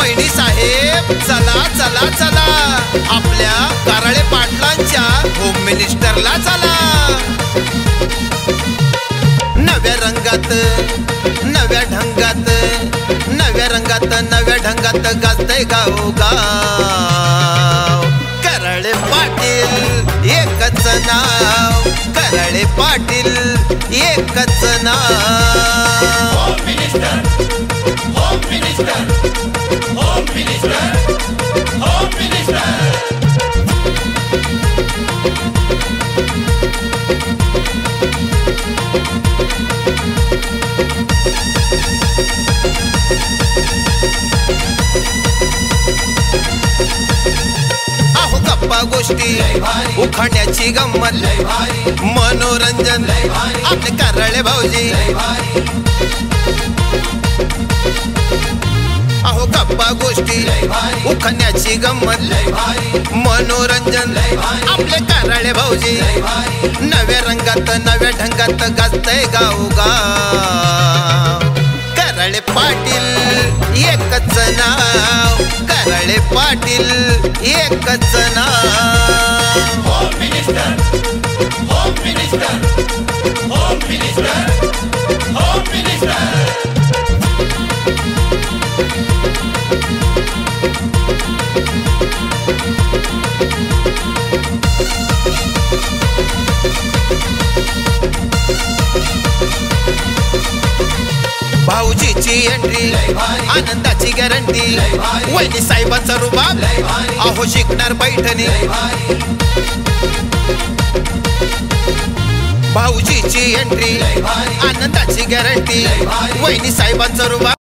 वहिनी साहेब चला चला चला, आपल्या कारळे पाटलांच्या होम मिनिस्टरला चला. नव्या रंगात नव्या ढंगात, नव्या रंगात नव्या ढंगात गाजतंय गावोगाव. कारळे पाटील एकच नाव, कारळे पाटील एकच नाव. Home minister, home minister, home minister, home minister. अहो गप्पा गोष्टी उखाण्याची गंमत, मनोरंजन आपले कारळे भाऊजी. अहो गप्पा गोष्टी उखाण्याची गंमत, मनोरंजन आपले कारळे भाऊजी. नव्या रंगात नव्या ढंगात गाजतंय गावोगाव. कारळे पाटील एकच नाव, कारळे पाटील एकच नाव. Home minister, home minister, home minister, home minister. भाऊजीची एंट्री आनंदाची गॅरंटी, वहिनी साहेबांचा रुबाब अहो शिकणार पैठणी. भाऊजीची एंट्री आनंदाची गॅरंटी, वहिनी साहेबांचा रुबाब.